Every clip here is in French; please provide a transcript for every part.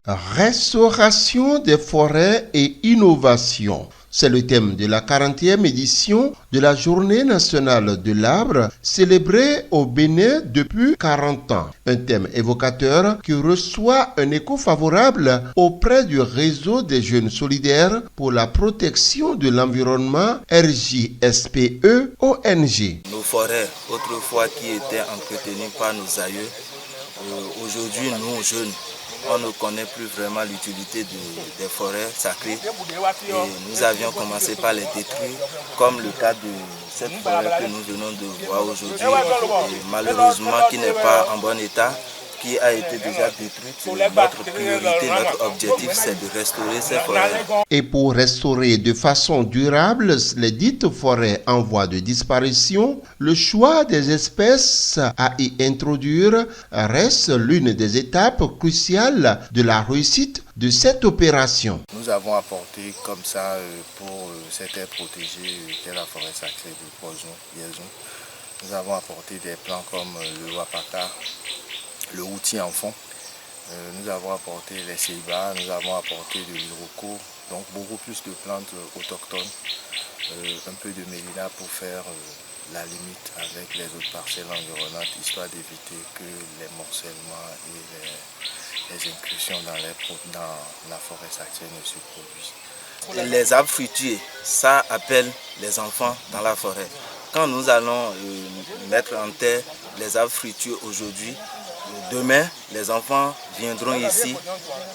Restauration des forêts et innovation. C'est le thème de la 40e édition de la Journée nationale de l'arbre, célébrée au Bénin depuis 40 ans. Un thème évocateur qui reçoit un écho favorable auprès du réseau des jeunes solidaires pour la protection de l'environnement RJSPE ONG. Nos forêts, autrefois qui étaient entretenues par nos aïeux, aujourd'hui nous jeunes, on ne connaît plus vraiment l'utilité des forêts sacrées et nous avions commencé par les détruire, comme le cas de cette forêt que nous venons de voir aujourd'hui, malheureusement qui n'est pas en bon état, qui a été déjà détruite. Notre priorité, notre objectif, c'est de restaurer ces forêts. Et pour restaurer de façon durable les dites forêts en voie de disparition, le choix des espèces à y introduire reste l'une des étapes cruciales de la réussite de cette opération. Nous avons apporté comme ça pour cette aire protégée de la forêt sacrée de Poison, nous avons apporté des plants comme le wapaka, le outil en fond, nous avons apporté les céibas, nous avons apporté de l'iroko, donc beaucoup plus de plantes autochtones, un peu de mélina pour faire la limite avec les autres parcelles environnantes, histoire d'éviter que les morcellements et les incursions dans la forêt sacrée ne se produisent. Les arbres fruitiers, ça appelle les enfants dans la forêt. Quand nous allons mettre en terre les arbres fruitiers aujourd'hui, demain, les enfants viendront ici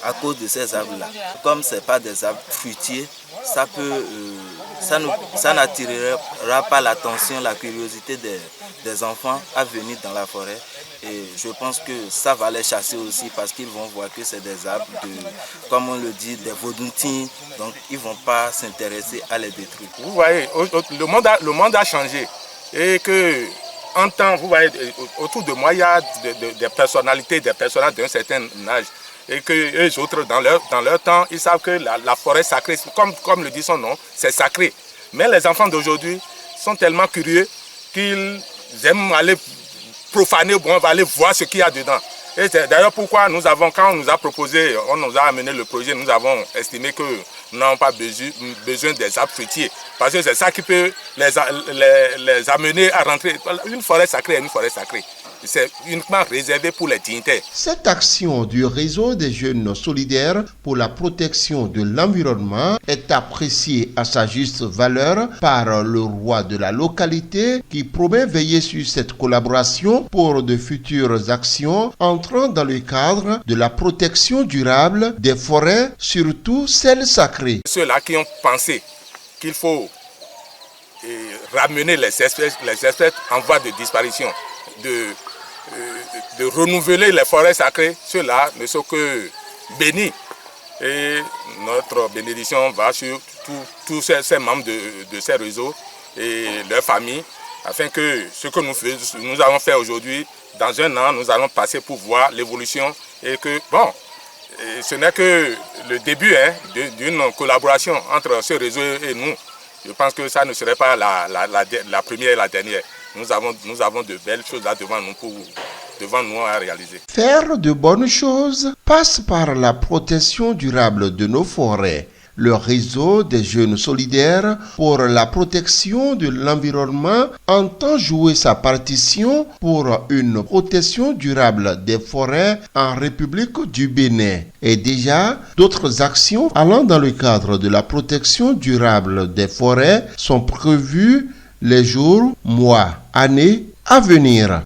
à cause de ces arbres-là. Comme ce n'est pas des arbres fruitiers, ça n'attirera pas l'attention, la curiosité des enfants à venir dans la forêt. Et je pense que ça va les chasser aussi parce qu'ils vont voir que c'est des arbres, comme on le dit, des vaudoutines. Donc ils ne vont pas s'intéresser à les détruire. Vous voyez, le monde a changé et que... En temps, vous voyez, autour de moi, il y a des personnalités, des personnages d'un certain âge. Et que les autres, dans leur temps, ils savent que la forêt sacrée, comme le dit son nom, c'est sacré. Mais les enfants d'aujourd'hui sont tellement curieux qu'ils aiment aller profaner, on va aller voir ce qu'il y a dedans. Et c'est d'ailleurs pourquoi quand on nous a proposé, on nous a amené le projet, nous avons estimé que nous n'avons pas besoin des arbres fruitiers. Parce que c'est ça qui peut les amener à rentrer. Une forêt sacrée est une forêt sacrée. C'est uniquement réservé pour les dignitaires. Cette action du réseau des jeunes solidaires pour la protection de l'environnement est appréciée à sa juste valeur par le roi de la localité qui promet veiller sur cette collaboration pour de futures actions entrant dans le cadre de la protection durable des forêts, surtout celles sacrées. Ceux-là qui ont pensé qu'il faut ramener les espèces en voie de disparition, de renouveler les forêts sacrées, ceux-là ne sont que bénis. Et notre bénédiction va sur tous ces membres de ces réseaux et leurs familles, afin que ce que nous allons faire aujourd'hui, dans un an, nous allons passer pour voir l'évolution et que, bon, ce n'est que le début d'une collaboration entre ce réseau et nous. Je pense que ça ne serait pas la première et la dernière. Nous avons de belles choses là devant nous à réaliser. Faire de bonnes choses passe par la protection durable de nos forêts. Le réseau des jeunes solidaires pour la protection de l'environnement entend jouer sa partition pour une protection durable des forêts en République du Bénin. Et déjà, d'autres actions allant dans le cadre de la protection durable des forêts sont prévues les jours, mois, années à venir.